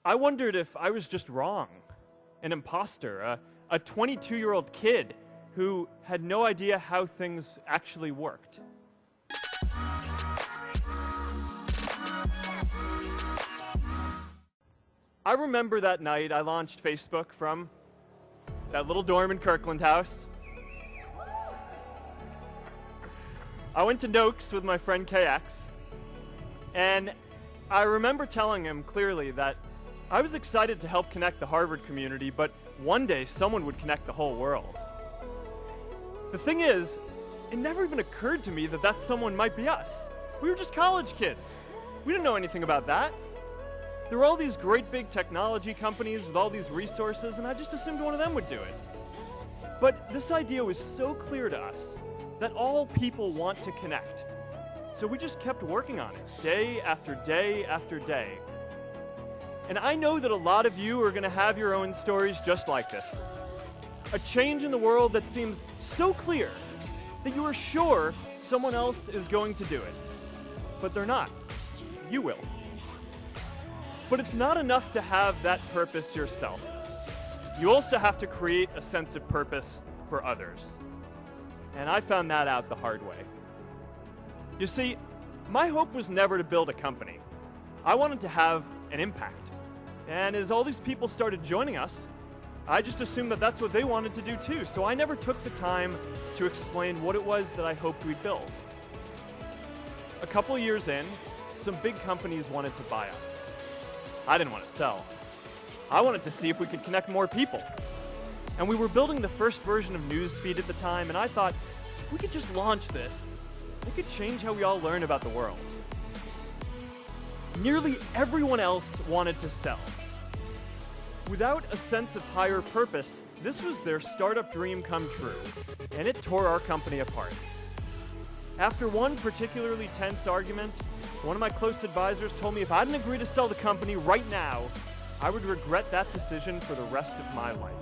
I wondered if I was just wrong, an imposter, a 22-year-old kid who had no idea how things actually worked. I remember that night I launched Facebook from that little dorm in Kirkland House. I went to Noakes with my friend KX, and I remember telling him clearly that I was excited to help connect the Harvard community, but one day someone would connect the whole world. The thing is, it never even occurred to me that that someone might be us. We were just college kids. We didn't know anything about that. There were all these great big technology companies with all these resources, and I just assumed one of them would do it. But this idea was so clear to us that all people want to connect. So we just kept working on it, day after day after day. And I know that a lot of you are going to have your own stories just like this. A change in the world that seems so clear that you are sure someone else is going to do it. But they're not. You will. But it's not enough to have that purpose yourself. You also have to create a sense of purpose for others. And I found that out the hard way. You see, my hope was never to build a company. I wanted to have an impact. And as all these people started joining us, I just assumed that that's what they wanted to do too. So I never took the time to explain what it was that I hoped we'd build. A couple years in, some big companies wanted to buy us. I didn't want to sell. I wanted to see if we could connect more people. And we were building the first version of Newsfeed at the time, and I thought, if we could just launch this, it could change how we all learn about the world. Nearly everyone else wanted to sell. Without a sense of higher purpose, this was their startup dream come true, and it tore our company apart. After one particularly tense argument, one of my close advisors told me if I didn't agree to sell the company right now, I would regret that decision for the rest of my life.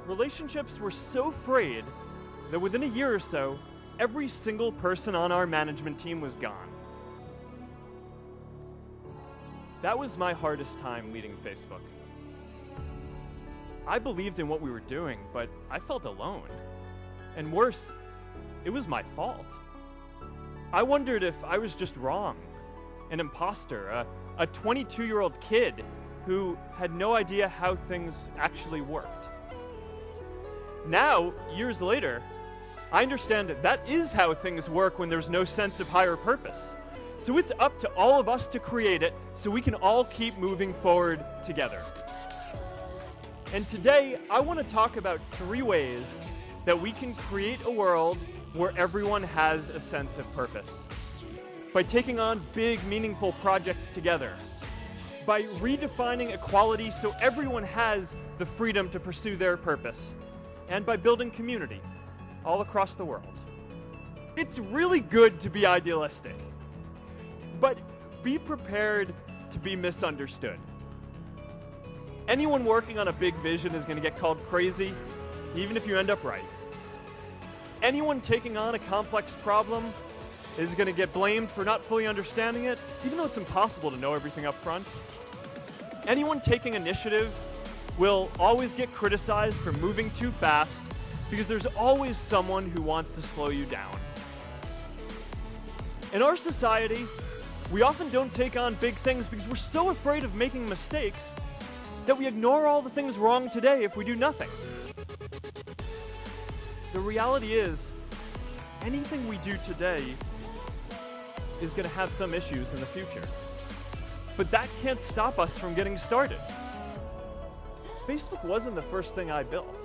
Relationships were so frayed that within a year or so, every single person on our management team was gone. That was my hardest time leading Facebook. I believed in what we were doing, but I felt alone. And worse, it was my fault. I wondered if I was just wrong, an imposter, a 22-year-old kid who had no idea how things actually worked. Now, years later, I understand that is how things work when there's no sense of higher purpose. So it's up to all of us to create it so we can all keep moving forward together. And today, I want to talk about 3 ways that we can create a world where everyone has a sense of purpose. By taking on big, meaningful projects together. By redefining equality so everyone has the freedom to pursue their purpose. And by building community all across the world. It's really good to be idealistic. But be prepared to be misunderstood. Anyone working on a big vision is going to get called crazy, even if you end up right. Anyone taking on a complex problem is going to get blamed for not fully understanding it, even though it's impossible to know everything up front. Anyone taking initiative will always get criticized for moving too fast because there's always someone who wants to slow you down. In our society, we often don't take on big things because we're so afraid of making mistakes that we ignore all the things wrong today if we do nothing. The reality is, anything we do today is going to have some issues in the future. But that can't stop us from getting started. Facebook wasn't the first thing I built.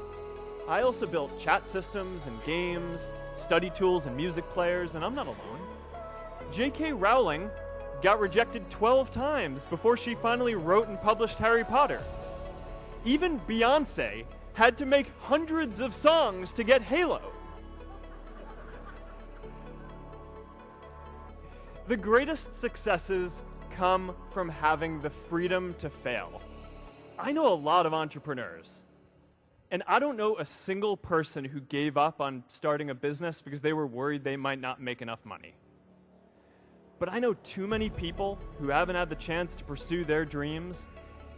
I also built chat systems and games, study tools and music players, and I'm not alone. J.K. Rowling got rejected 12 times before she finally wrote and published Harry Potter. Even Beyoncé had to make hundreds of songs to get Halo. The greatest successes come from having the freedom to fail. I know a lot of entrepreneurs, and I don't know a single person who gave up on starting a business because they were worried they might not make enough money. But I know too many people who haven't had the chance to pursue their dreams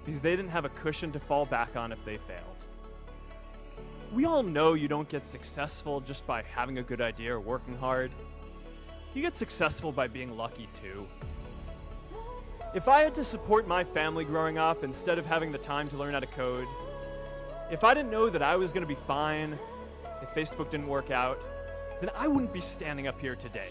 because they didn't have a cushion to fall back on if they failed. We all know you don't get successful just by having a good idea or working hard. You get successful by being lucky too. If I had to support my family growing up instead of having the time to learn how to code, if I didn't know that I was going to be fine if Facebook didn't work out, then I wouldn't be standing up here today.